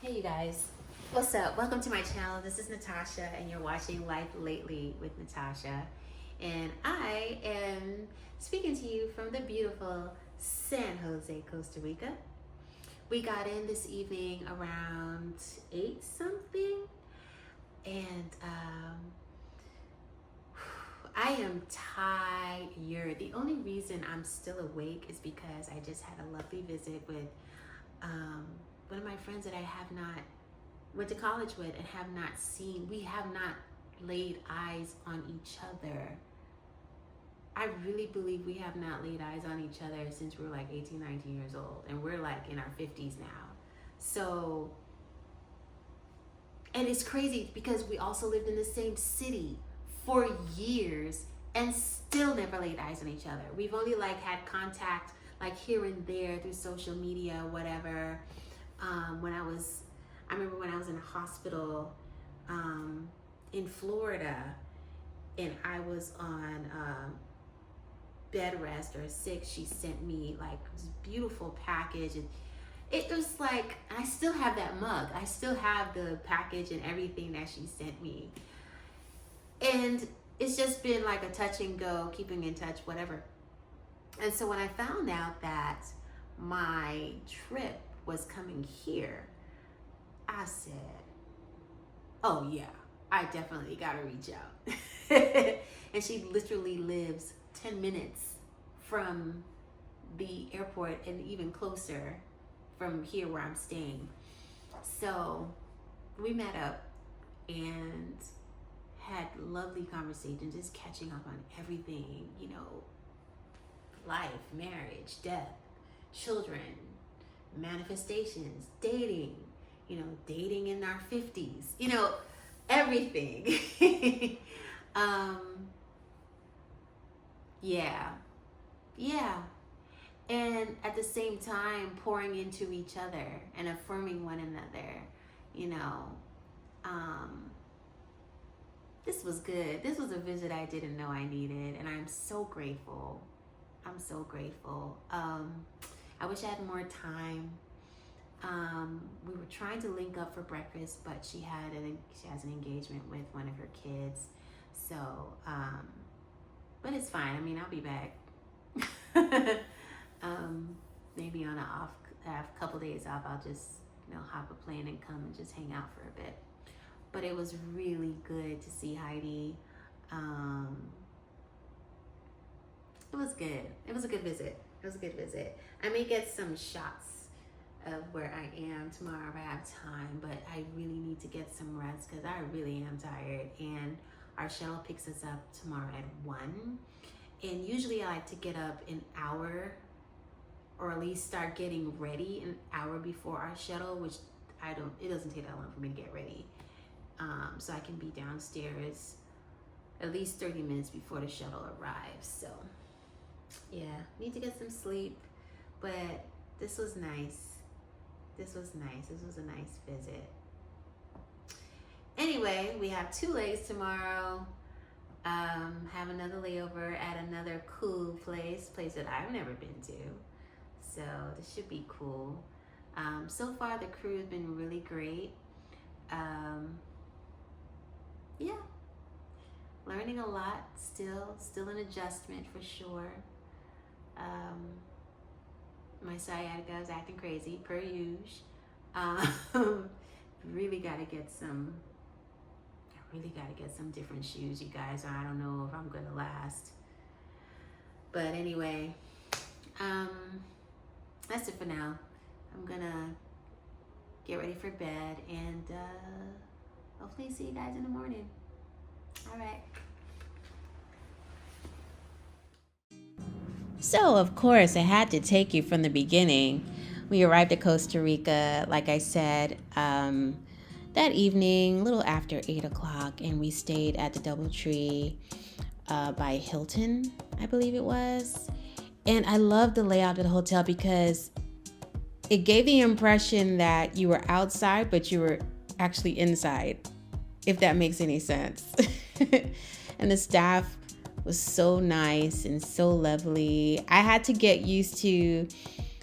Hey you guys, what's up? Welcome to my channel. This is Natasha and you're watching Life Lately with Natasha. And I am speaking to you from the beautiful San Jose, Costa Rica. We got in this evening around 8 something and I am tired. The only reason I'm still awake is because I just had a lovely visit with one of my friends that I have not went to college with and have not seen. We have not laid eyes on each other. I really believe we have not laid eyes on each other since we were like 18, 19 years old. And we're like in our 50s now. So, and it's crazy because we also lived in the same city for years and still never laid eyes on each other. We've only like had contact like here and there through social media, whatever. I remember when I was in a hospital in Florida and I was on bed rest or sick, she sent me like this beautiful package. And it was like, I still have that mug. I still have the package and everything that she sent me. And it's just been like a touch and go, keeping in touch, whatever. And so when I found out that my trip was coming here, I said, oh yeah, I definitely gotta reach out. And she literally lives 10 minutes from the airport and even closer from here where I'm staying. So we met up and had lovely conversations, just catching up on everything, life, marriage, death, children, manifestations, dating, dating in our 50s, everything. Yeah. And at the same time, pouring into each other and affirming one another, this was good. This was a visit I didn't know I needed, and I'm so grateful. I'm so grateful. I wish I had more time. We were trying to link up for breakfast, but she has an engagement with one of her kids. So, but it's fine. I mean, I'll be back. Maybe on a couple days off, I'll just, hop a plane and come and just hang out for a bit. But it was really good to see Heidi. It was good. It was a good visit. I may get some shots of where I am tomorrow if I have time, but I really need to get some rest because I really am tired. And our shuttle picks us up tomorrow at 1. And usually I like to get up an hour or at least start getting ready an hour before our shuttle, which it doesn't take that long for me to get ready. So I can be downstairs at least 30 minutes before the shuttle arrives. So yeah, need to get some sleep, but this was nice. This was a nice visit. Anyway, we have 2 legs tomorrow. Have another layover at another cool place that I've never been to. So this should be cool. So far the crew has been really great. Yeah, learning a lot, still an adjustment for sure. My sciatica is acting crazy per usual. Really gotta get some different shoes, you guys. I don't know if I'm gonna last. But anyway, that's it for now. I'm gonna get ready for bed and hopefully see you guys in the morning. All right. So, of course, I had to take you from the beginning. We arrived at Costa Rica, like I said, that evening, a little after 8 o'clock, and we stayed at the DoubleTree by Hilton, I believe it was. And I loved the layout of the hotel because it gave the impression that you were outside, but you were actually inside, if that makes any sense. And the staff was so nice and so lovely. I had to get used to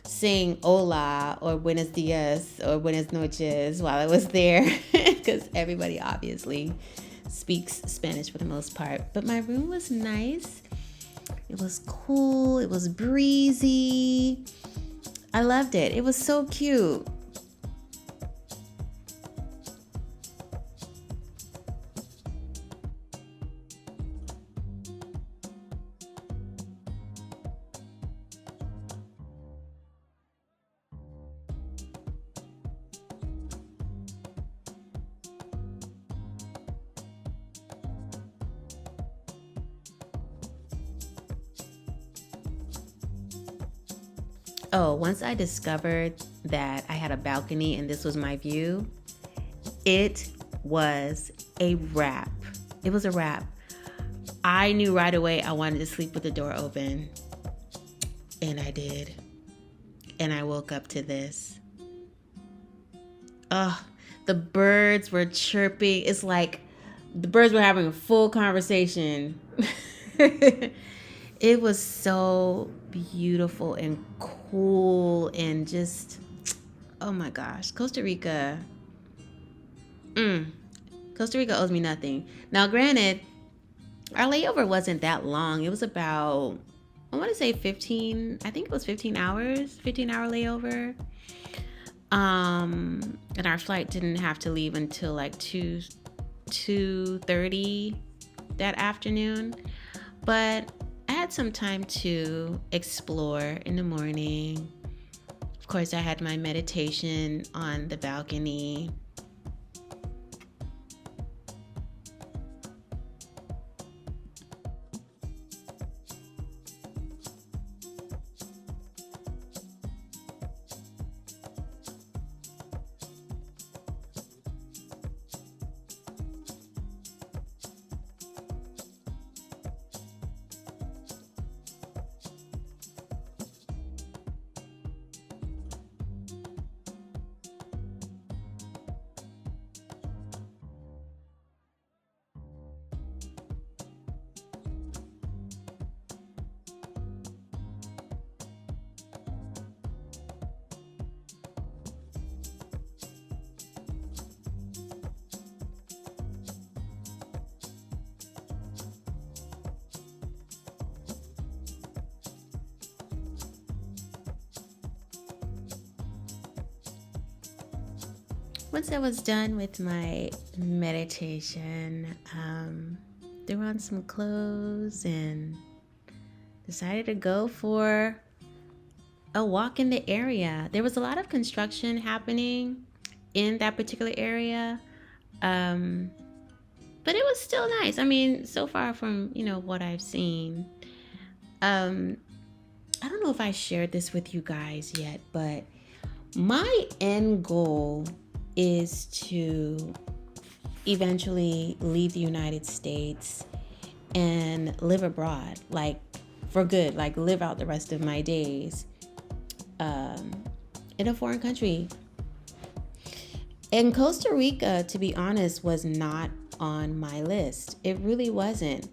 saying hola or buenos dias or buenas noches while I was there because everybody obviously speaks Spanish for the most part. But my room was nice. It was cool. It was breezy. I loved it. It was so cute. Oh, once I discovered that I had a balcony and this was my view, it was a wrap. It was a wrap. I knew right away I wanted to sleep with the door open. And I did. And I woke up to this. Oh, the birds were chirping. It's like the birds were having a full conversation. It was so beautiful and cool and just, oh my gosh, Costa Rica. Costa Rica owes me nothing. Now, granted, our layover wasn't that long. It was about, I want to say 15, I think it was 15 hours, 15-hour layover. And our flight didn't have to leave until like 2:30 that afternoon. But I had some time to explore in the morning. Of course, I had my meditation on the balcony. Once I was done with my meditation, threw on some clothes and decided to go for a walk in the area. There was a lot of construction happening in that particular area, but it was still nice. I mean, so far from, what I've seen. I don't know if I shared this with you guys yet, but my end goal is to eventually leave the United States and live abroad, like for good, like live out the rest of my days in a foreign country. And Costa Rica, to be honest, was not on my list. It really wasn't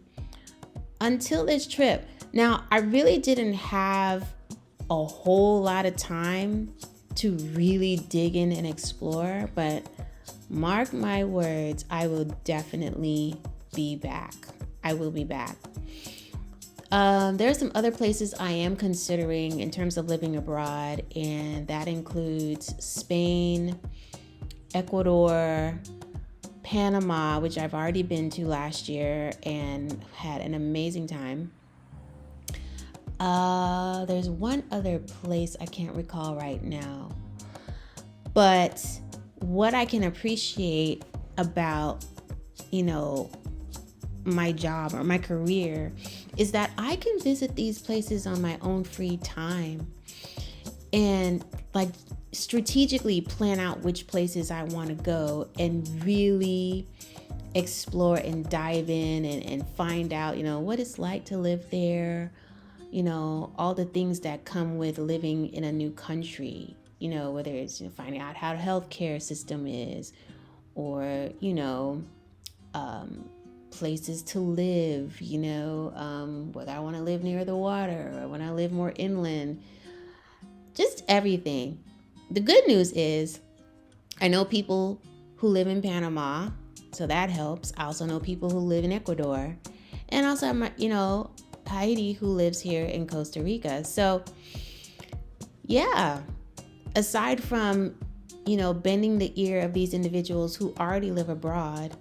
until this trip. Now, I really didn't have a whole lot of time to really dig in and explore, but mark my words, I will definitely be back. I will be back. There are some other places I am considering in terms of living abroad, and that includes Spain, Ecuador, Panama, which I've already been to last year and had an amazing time. There's one other place I can't recall right now. But what I can appreciate about, my job or my career is that I can visit these places on my own free time and like strategically plan out which places I want to go and really explore and dive in and find out, what it's like to live there. All the things that come with living in a new country, whether it's finding out how the healthcare system is or, places to live, whether I want to live near the water or when I live more inland. just everything. The good news is I know people who live in Panama, so that helps. I also know people who live in Ecuador, and also Heidi, who lives here in Costa Rica. So yeah, aside from bending the ear of these individuals who already live abroad,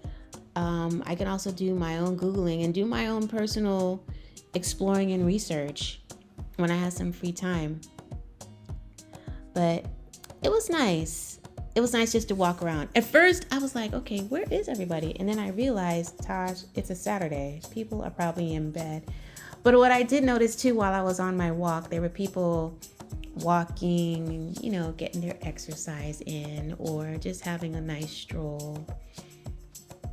I can also do my own Googling and do my own personal exploring and research when I have some free time. But it was nice. It was nice just to walk around. At first, I was like, okay, where is everybody? And then I realized, Taj, it's a Saturday. People are probably in bed. But what I did notice too while I was on my walk, there were people walking, getting their exercise in or just having a nice stroll.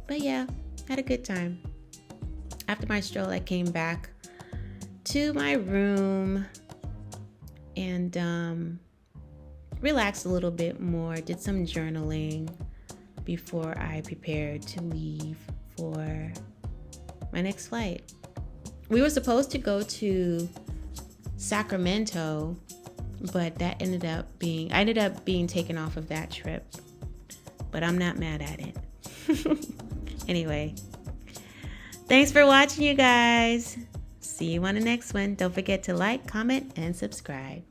But yeah, had a good time. After my stroll, I came back to my room and relaxed a little bit more, did some journaling before I prepared to leave for my next flight. We were supposed to go to Sacramento, but I ended up being taken off of that trip. But I'm not mad at it. Anyway, thanks for watching, you guys. See you on the next one. Don't forget to like, comment, and subscribe.